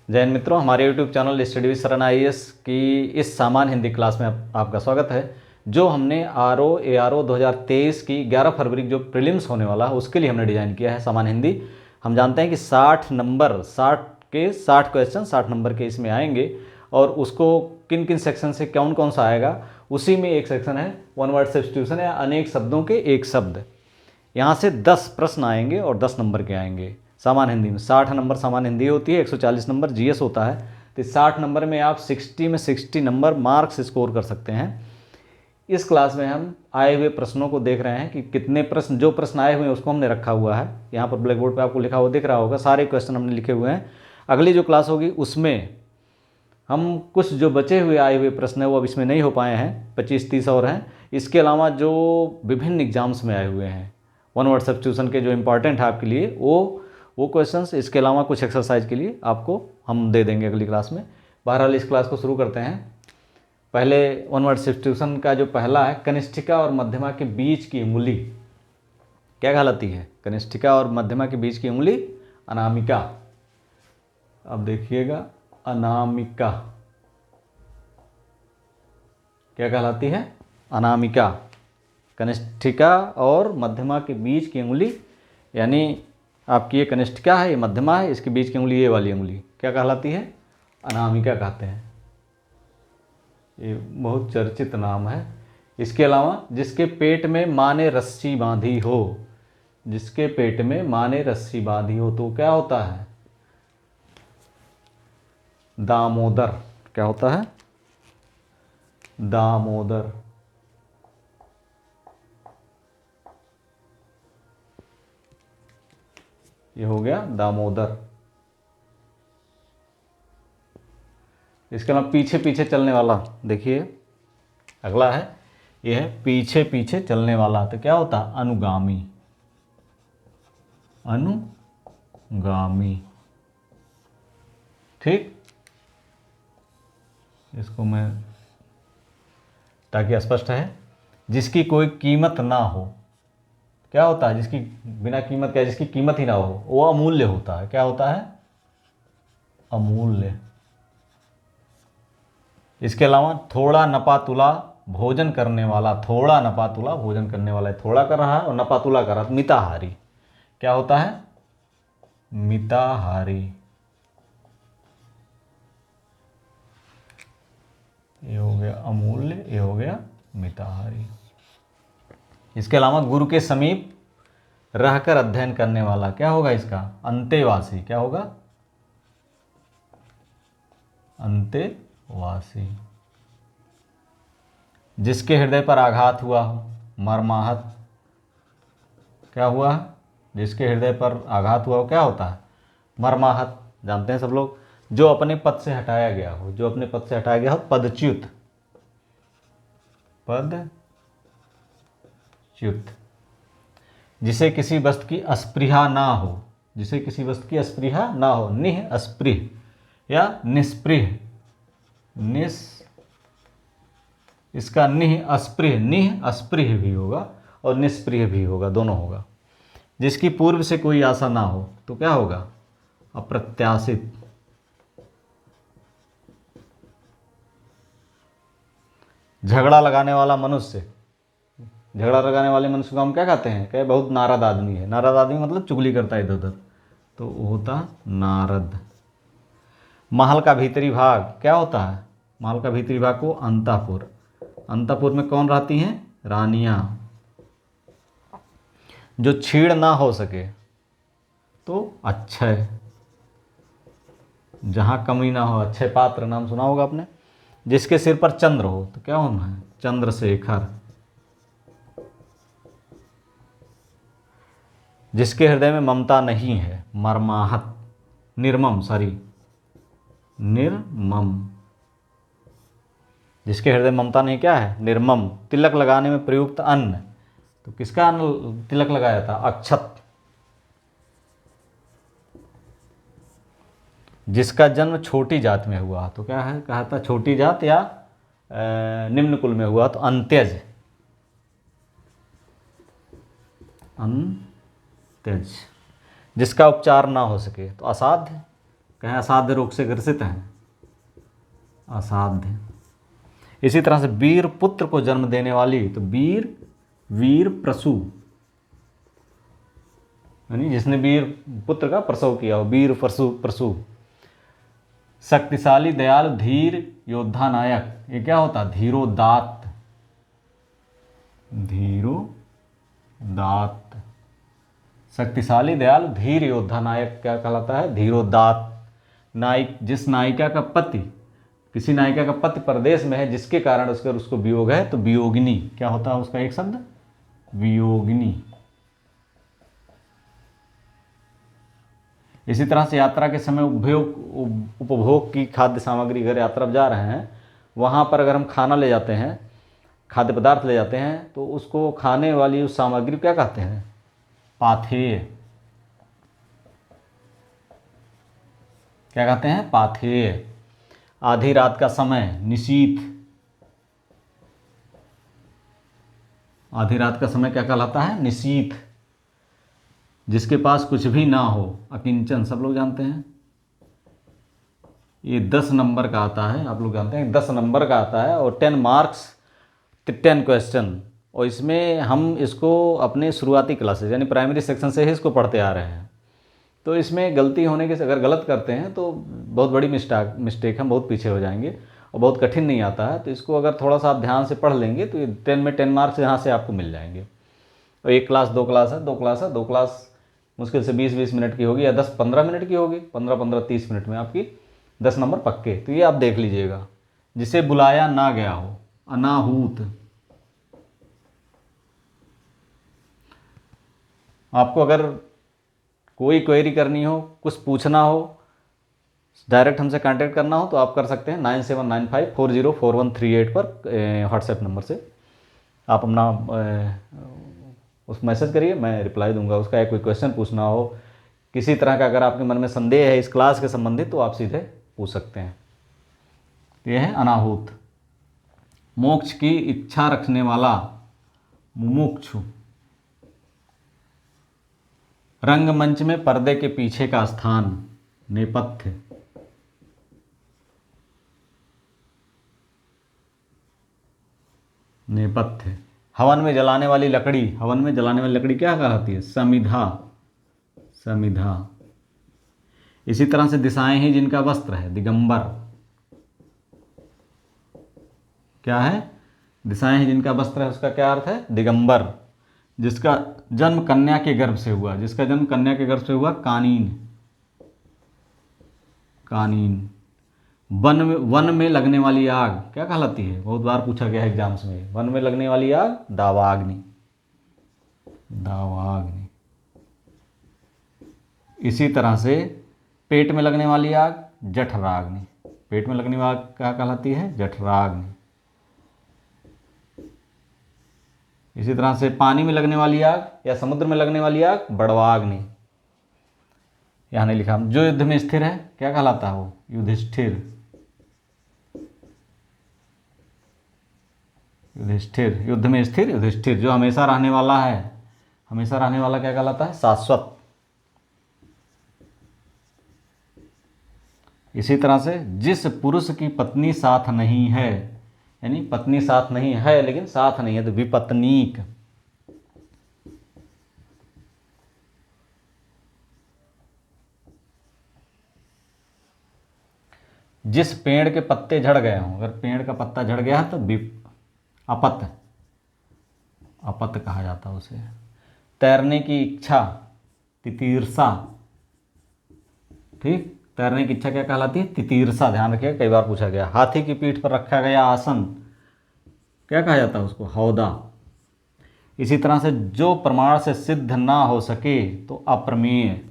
जय हिंद मित्रों, हमारे YouTube चैनल स्टडी विद शरण IAS की इस सामान्य हिंदी क्लास में आपका स्वागत है। जो हमने ARO 2023 की 11 फरवरी जो प्रीलिम्स होने वाला है उसके लिए हमने डिज़ाइन किया है सामान्य हिंदी। हम जानते हैं कि 60 क्वेश्चन 60 नंबर के इसमें आएंगे और उसको किन किन सेक्शन से कौन कौन सा आएगा, उसी में एक सेक्शन है वन वर्ड सब्स्टिट्यूशन या अनेक शब्दों के एक शब्द। यहाँ से 10 प्रश्न आएंगे और 10 नंबर के आएंगे सामान्य हिंदी में। 60 नंबर सामान्य हिंदी होती है, 140 नंबर GS होता है। तो 60 नंबर में आप 60 में 60 नंबर मार्क्स स्कोर कर सकते हैं। इस क्लास में हम आए हुए प्रश्नों को देख रहे हैं कि कितने प्रश्न, जो प्रश्न आए हुए हैं उसको हमने रखा हुआ है। यहाँ पर ब्लैक बोर्ड पर आपको लिखा हुआ दिख रहा होगा, सारे क्वेश्चन हमने लिखे हुए हैं। अगली जो क्लास होगी उसमें हम कुछ जो बचे हुए आए हुए प्रश्न हैं वो अब इसमें नहीं हो पाए हैं, 25-30 और हैं। इसके अलावा जो विभिन्न एग्जाम्स में आए हुए हैं वन वर्ड सब्स्टिट्यूशन के जो इंपॉर्टेंट है आपके लिए, वो क्वेश्चंस, इसके अलावा कुछ एक्सरसाइज के लिए आपको हम दे देंगे अगली क्लास में। बहरहाल इस क्लास को शुरू करते हैं। पहले वन वर्ड सब्स्टिट्यूशन का जो पहला है, कनिष्ठिका और मध्यमा के बीच की उंगली क्या कहलाती है? कनिष्ठिका और मध्यमा के बीच की उंगली अनामिका। अब देखिएगा, अनामिका क्या कहलाती है? अनामिका। कनिष्ठिका और मध्यमा के बीच की उंगली, यानी आपकी ये कनिष्ठिका है, ये मध्यमा है, इसके बीच की उंगली, ये वाली उंगली क्या कहलाती है? अनामिका कहते हैं। ये बहुत चर्चित नाम है। इसके अलावा जिसके पेट में माँ ने रस्सी बांधी हो, जिसके पेट में माँ ने रस्सी बांधी हो तो क्या होता है? दामोदर। क्या होता है? दामोदर। ये हो गया दामोदर। इसके अलावा पीछे पीछे चलने वाला, देखिए अगला है, यह है पीछे पीछे चलने वाला, तो क्या होता है? अनुगामी। अनुगामी। ठीक, इसको मैं, ताकि स्पष्ट है। जिसकी कोई कीमत ना हो, क्या होता है? जिसकी बिना कीमत, क्या, जिसकी कीमत ही ना हो वो अमूल्य होता है। क्या होता है? अमूल्य। इसके अलावा थोड़ा नपा तुला भोजन करने वाला, थोड़ा नपा तुला भोजन करने वाला है, थोड़ा कर रहा है और नपा तुला कर रहा है, मिताहारी। क्या होता है? मिताहारी। ये हो गया अमूल्य, ये हो गया मिताहारी। इसके अलावा गुरु के समीप रहकर अध्ययन करने वाला, क्या होगा इसका? अंतेवासी। क्या होगा? अंतेवासी। जिसके हृदय पर आघात हुआ हो, मर्माहत। क्या हुआ? जिसके हृदय पर आघात हुआ हो क्या होता है? मर्माहत। जानते हैं सब लोग। जो अपने पद से हटाया गया हो, जो अपने पद से हटाया गया हो, पदच्युत। पदच्युत। जिसे किसी वस्तु की अस्पृहा ना हो, जिसे किसी वस्तु की अस्पृहा ना हो, निह अस्पृह या निस्पृह। इसका निह अस्पृह भी होगा और निष्पृह भी होगा, दोनों होगा। जिसकी पूर्व से कोई आशा ना हो तो क्या होगा? अप्रत्याशित। झगड़ा लगाने वाला मनुष्य, झगड़ा लगाने वाले मनुष्य को हम क्या कहते हैं? क्या बहुत नारद आदमी है। नारद आदमी मतलब चुगली करता है इधर उधर, तो वो होता नारद। महल का भीतरी भाग क्या होता है? महल का भीतरी भाग को अंतःपुर। अंतःपुर में कौन रहती हैं? रानियां। जो छीड़ ना हो सके तो अक्षय। जहां कमी ना हो, अक्षय पात्र नाम सुना होगा आपने। जिसके सिर पर चंद्र हो तो क्या होना है? चंद्रशेखर। जिसके हृदय में ममता नहीं है, मर्माहत। निर्मम। जिसके हृदय में ममता नहीं, क्या है? निर्मम। तिलक लगाने में प्रयुक्त अन्न, तो किसका अन्न तिलक लगाया था? अक्षत। जिसका जन्म छोटी जात में हुआ तो क्या है? कहा था छोटी जात या निम्न कुल में हुआ तो अंत्यज। अंत्यज। जिसका उपचार ना हो सके तो असाध्य। क्या है, असाध्य रोग से ग्रसित हैं, असाध्य। इसी तरह से वीर पुत्र को जन्म देने वाली, तो वीर प्रसू, यानी जिसने वीर पुत्र का प्रसव किया हो, वीर प्रसू। शक्तिशाली दयालु धीर योद्धा नायक, ये क्या होता, धीरोदात्त, धीरोदात्त। शक्तिशाली दयालु धीर योद्धा नायक क्या कहलाता है, धीरोदात्त। जिस नायिका का पति, किसी नायिका का पति परदेश में है जिसके कारण उसको वियोग है, तो वियोगिनी क्या होता है उसका एक शब्द, वियोगिनी। इसी तरह से यात्रा के समय उपभोग की खाद्य सामग्री, अगर यात्रा पर जा रहे हैं वहाँ पर अगर हम खाना ले जाते हैं, खाद्य पदार्थ ले जाते हैं, तो उसको खाने वाली उस सामग्री क्या कहते हैं, पाथेय। क्या कहते हैं, पाथेय। आधी रात का समय निशीथ, आधी रात का समय क्या कहलाता है, निशीथ। जिसके पास कुछ भी ना हो, अकिंचन, सब लोग जानते हैं। ये 10 नंबर का आता है, आप लोग जानते हैं 10 नंबर का आता है और 10 मार्क्स 10 क्वेश्चन। और इसमें हम इसको अपने शुरुआती क्लासेज यानी प्राइमरी सेक्शन से ही इसको पढ़ते आ रहे हैं। तो इसमें गलती होने के, अगर गलत करते हैं तो बहुत बड़ी मिस्टेक, हम बहुत पीछे हो जाएंगे और बहुत कठिन नहीं आता है। तो इसको अगर थोड़ा सा आप ध्यान से पढ़ लेंगे तो ये 10 में 10 मार्क्स यहाँ से आपको मिल जाएंगे। और एक क्लास 2 क्लास है, 2 क्लास है, 2 क्लास मुश्किल से 20-20 मिनट की होगी या 10-15 मिनट की होगी, 15-15 30 मिनट में आपकी 10 नंबर पक्के। तो ये आप देख लीजिएगा। जिसे बुलाया ना गया हो, अनाहूत। आपको अगर कोई क्वेरी करनी हो, कुछ पूछना हो, डायरेक्ट हमसे कांटेक्ट करना हो तो आप कर सकते हैं 9795404138 पर व्हाट्सएप नंबर से आप अपना उस मैसेज करिए, मैं रिप्लाई दूंगा उसका। या कोई क्वेश्चन पूछना हो, किसी तरह का अगर आपके मन में संदेह है इस क्लास के संबंधित, तो आप सीधे पूछ सकते हैं। यह है अनाहूत। मोक्ष की इच्छा रखने वाला, मुमुक्षु। रंगमंच में पर्दे के पीछे का स्थान, नेपथ्य। नेपथ्य। हवन में जलाने वाली लकड़ी, हवन में जलाने वाली लकड़ी क्या कहलाती है, समिधा, समिधा। इसी तरह से दिशाएं ही जिनका वस्त्र है, दिगंबर। क्या है, दिशाएं ही जिनका वस्त्र है, उसका क्या अर्थ है, दिगंबर। जिसका जन्म कन्या के गर्भ से हुआ, जिसका जन्म कन्या के गर्भ से हुआ, कानीन, कानीन। वन में लगने वाली आग क्या कहलाती है, बहुत बार पूछा गया है एग्जाम्स में। वन में लगने वाली आग, दावाग्नि, दावाग्नि। इसी तरह से पेट में लगने वाली आग, जठराग्नि। पेट में लगने वाली आग क्या कहलाती है, जठराग्नि। इसी तरह से पानी में लगने वाली आग या समुद्र में लगने वाली आग, बड़वाग्नि। यहां नहीं लिखा। जो युद्ध में स्थिर है क्या कहलाता है वो, युधिष्ठिर, युधिष्ठिर। युद्ध में स्थिर युधिष्ठिर। जो हमेशा रहने वाला है, हमेशा रहने वाला क्या कहलाता है, शाश्वत। इसी तरह से जिस पुरुष की पत्नी साथ नहीं है, यानी पत्नी साथ नहीं है लेकिन साथ नहीं है, तो विपत्नीक। जिस पेड़ के पत्ते झड़ गए हों, अगर पेड़ का पत्ता झड़ गया है तो अपत, अपत कहा जाता है उसे। तैरने की इच्छा, तितीर्षा। ठीक, तैरने की इच्छा क्या कहलाती है, तितीर्षा। ध्यान रखिएगा, कई बार पूछा गया। हाथी की पीठ पर रखा गया आसन क्या कहा जाता है उसको, हौदा। इसी तरह से जो प्रमाण से सिद्ध ना हो सके तो अप्रमेय।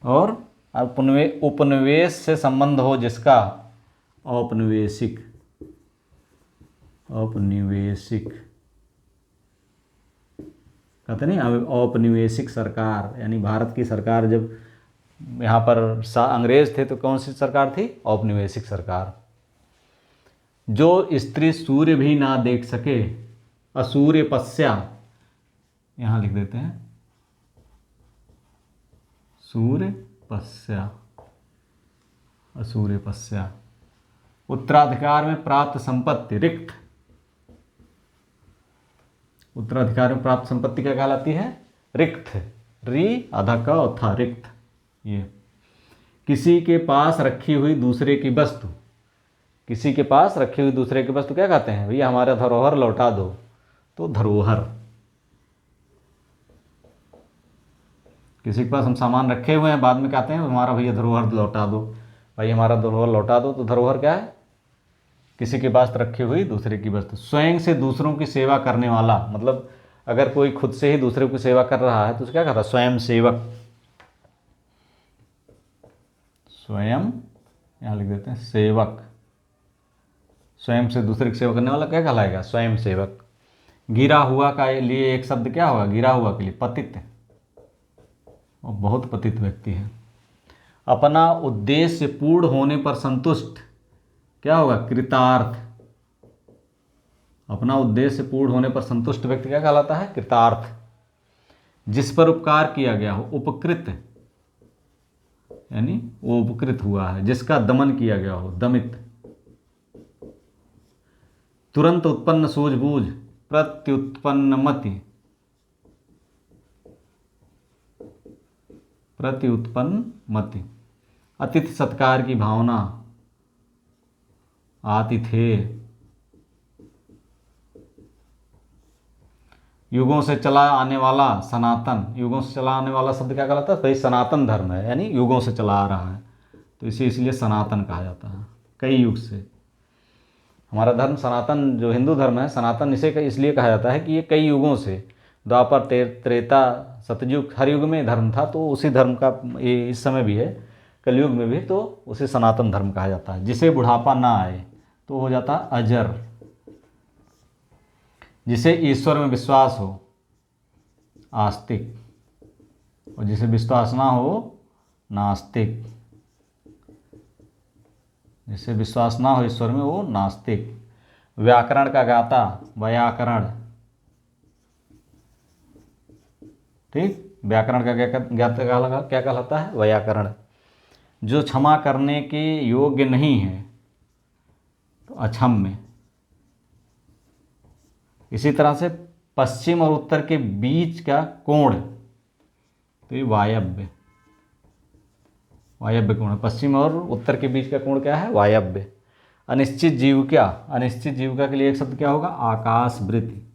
और उपनिवेश से संबंध हो जिसका, औपनिवेशिक, औपनिवेशिक। कहते नहीं औपनिवेशिक सरकार, यानी भारत की सरकार जब यहाँ पर अंग्रेज थे तो कौन सी सरकार थी, औपनिवेशिक सरकार। जो स्त्री सूर्य भी ना देख सके, असूर्य पश्या। यहाँ लिख देते हैं, सूर्यपस्या, असूर्यपस्या। उत्तराधिकार में प्राप्त संपत्ति रिक्त, उत्तराधिकार में प्राप्त संपत्ति क्या कहलाती है? रिक्त। री आधा का और था, रिक्त। ये किसी के पास रखी हुई दूसरे की वस्तु, किसी के पास रखी हुई दूसरे की वस्तु क्या कहते हैं? भैया हमारा धरोहर लौटा दो, तो धरोहर। किसी के पास हम सामान रखे हुए हैं, बाद में कहते हैं हमारा भैया धरोहर लौटा दो, भाई हमारा धरोहर लौटा दो, तो धरोहर क्या है? किसी के पास रखी हुई दूसरे की वस्तु। स्वयं से दूसरों की सेवा करने वाला, मतलब अगर कोई खुद से ही दूसरे की सेवा कर रहा है तो उसे क्या कहता है? स्वयं सेवक। स्वयं, यहाँ लिख देते हैं सेवक। स्वयं से दूसरे की सेवा करने वाला क्या कहलाएगा? स्वयं सेवक। गिरा हुआ का लिए एक शब्द क्या होगा? गिरा हुआ के लिए पतित, और बहुत पतित व्यक्ति है। अपना उद्देश्य पूर्ण होने पर संतुष्ट क्या होगा? कृतार्थ। अपना उद्देश्य पूर्ण होने पर संतुष्ट व्यक्ति क्या कहलाता है? कृतार्थ। जिस पर उपकार किया गया हो, उपकृत, यानी वो उपकृत हुआ है। जिसका दमन किया गया हो, दमित। तुरंत उत्पन्न सूझबूझ, प्रत्युत्पन्नमति, प्रत्युत्पन्नमति। अतिथि सत्कार की भावना, आतिथेय। युगों से चला आने वाला, सनातन। युगों से चला आने वाला शब्द क्या कहलाता है? भाई सनातन धर्म है, यानी युगों से चला आ रहा है, तो इसे इसलिए सनातन कहा जाता है। कई युग से हमारा धर्म सनातन, जो हिंदू धर्म है सनातन, इसे इसलिए कहा जाता है कि ये कई युगों से, द्वापर, त्रेता, सतयुग, हर युग में धर्म था, तो उसी धर्म का ये इस समय भी है, कलयुग में भी, तो उसे सनातन धर्म कहा जाता है। जिसे बुढ़ापा ना आए तो हो जाता अजर। जिसे ईश्वर में विश्वास हो, आस्तिक। और जिसे विश्वास ना हो, नास्तिक। जिसे विश्वास ना हो ईश्वर में, वो नास्तिक। व्याकरण का ज्ञाता, व्याकरण। ठीक, व्याकरण का ज्ञाता क्या कहलाता है? व्याकरण। जो क्षमा करने के योग्य नहीं है तो अक्षम्य। इसी तरह से पश्चिम और उत्तर के बीच का कोण, तो ये वायव्य, वायव्य कोण है। पश्चिम और उत्तर के बीच का कोण क्या है? वायव्य। अनिश्चित जीविका, अनिश्चित जीविका के लिए एक शब्द क्या होगा? आकाशवृत्ति।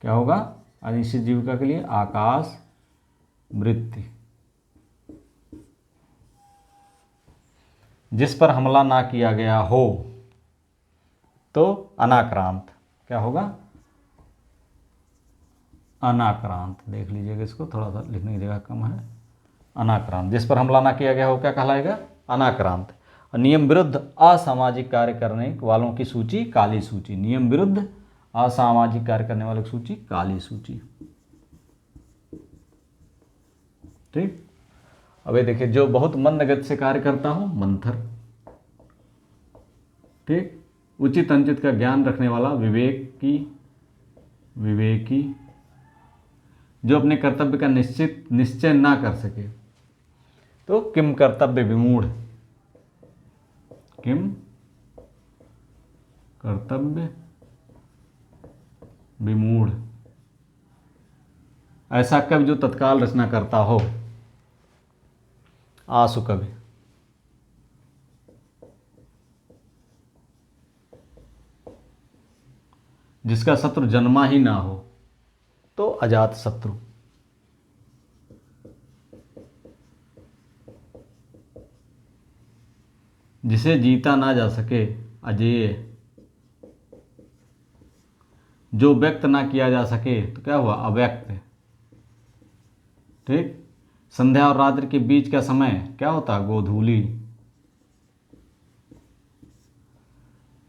क्या होगा? अनिश्चित जीविका के लिए आकाशवृत्ति। जिस पर हमला ना किया गया हो तो अनाक्रांत। क्या होगा? अनाक्रांत। देख लीजिएगा इसको, थोड़ा सा लिखने की जगह कम है। अनाक्रांत। जिस पर हमला ना किया गया हो क्या कहलाएगा? अनाक्रांत। नियम विरुद्ध असामाजिक कार्य करने वालों की सूची, काली सूची। नियम विरुद्ध असामाजिक कार्य करने वालों की सूची, काली सूची। ठीक। अब ये देखिए, जो बहुत मंद गति से कार्य करता हो, मंथर। ठीक। उचित अनुचित का ज्ञान रखने वाला, विवेकी, विवेकी। जो अपने कर्तव्य का निश्चय ना कर सके तो किम कर्तव्य विमूढ़, किम कर्तव्य विमूढ़। ऐसा कवि जो तत्काल रचना करता हो, आसु कवि। जिसका शत्रु जन्मा ही ना हो तो अजात शत्रु। जिसे जीता ना जा सके, अजेय। जो व्यक्त ना किया जा सके तो क्या हुआ? अव्यक्त। ठीक। संध्या और रात्रि के बीच का समय क्या होता है? गोधूली।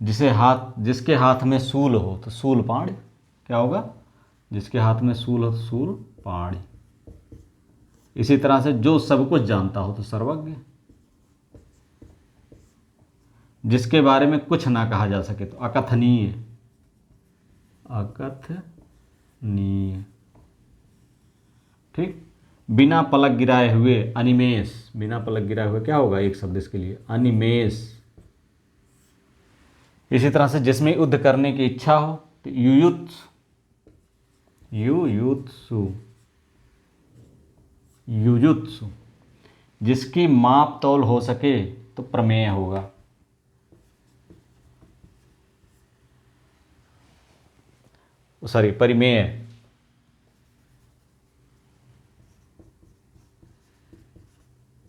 जिसके हाथ में सूल हो तो शूलपाण। क्या होगा? जिसके हाथ में सूल हो तो शूलपाण। इसी तरह से जो सब कुछ जानता हो तो सर्वज्ञ। जिसके बारे में कुछ ना कहा जा सके तो अकथनीय, अकथनीय। ठीक। बिना पलक गिराए हुए अनिमेष, बिना पलक गिराए हुए क्या होगा एक शब्द इसके लिए, अनिमेष। इसी तरह से जिसमें युद्ध करने की इच्छा हो तो युयुत्सु, युयुत्सु, युयुत्सु। जिसकी माप तौल हो सके तो प्रमेय होगा, सॉरी परिमेय।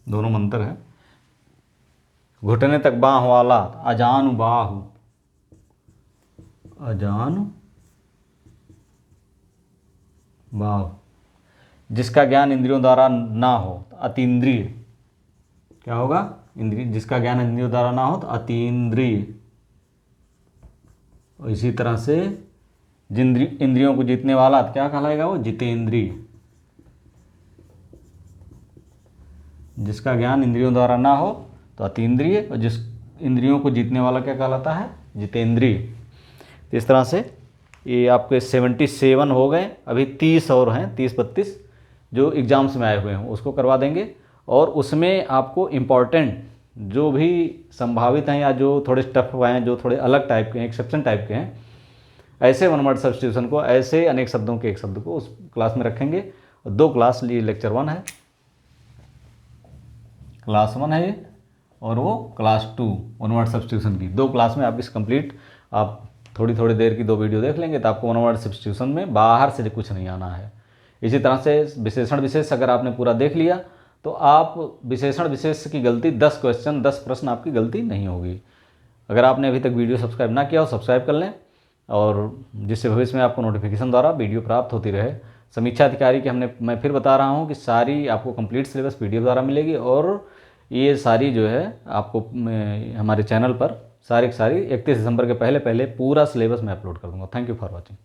दोनों में अंतर है। घुटने तक बाह वाला अजानु बाहु, अजानु बाहु। जिसका ज्ञान इंद्रियों द्वारा ना हो तो अतीन्द्रिय, क्या होगा, इंद्रिय। जिसका ज्ञान इंद्रियों द्वारा ना हो तो अतीन्द्रिय। और इसी तरह से इंद्रियों को जीतने वाला तो क्या कहलाएगा, वो जितेंद्रिय। जिसका ज्ञान इंद्रियों द्वारा ना हो तो अतीन्द्रिय, और जिस इंद्रियों को जीतने वाला क्या कहलाता है, जितेंद्रिय। तो इस तरह से ये आपके 77 हो गए, अभी 30 और हैं, 30-32 जो एग्ज़ाम्स में आए हुए हैं उसको करवा देंगे। और उसमें आपको इम्पॉर्टेंट जो भी संभावित हैं या जो थोड़े टफ हैं, जो थोड़े अलग टाइप के हैं, एक्सेप्शन टाइप के हैं, ऐसे वन वर्ड सब्स्टिट्यूशन को, ऐसे अनेक शब्दों के एक शब्द को उस क्लास में रखेंगे। और 2 क्लास, ये लेक्चर 1 है, क्लास 1 है ये, और वो क्लास 2 वन वर्ड सब्स्टिट्यूशन की 2 क्लास में आप इस कंप्लीट, आप थोड़ी थोड़ी देर की 2 वीडियो देख लेंगे तो आपको वन वर्ड सब्स्टिट्यूशन में बाहर से कुछ नहीं आना है। इसी तरह से विशेषण विशेष अगर आपने पूरा देख लिया तो आप विशेषण विशेष की गलती 10 क्वेश्चन 10 प्रश्न आपकी गलती नहीं होगी। अगर आपने अभी तक वीडियो सब्सक्राइब ना किया हो सब्सक्राइब कर लें, और जिससे भविष्य में आपको नोटिफिकेशन द्वारा वीडियो प्राप्त होती रहे। समीक्षा अधिकारी की मैं फिर बता रहा हूँ कि सारी आपको कंप्लीट सिलेबस पीडीएफ द्वारा मिलेगी, और ये सारी जो है आपको हमारे चैनल पर सारी 31 दिसंबर के पहले पूरा सिलेबस मैं अपलोड कर दूँगा। Thank you for watching.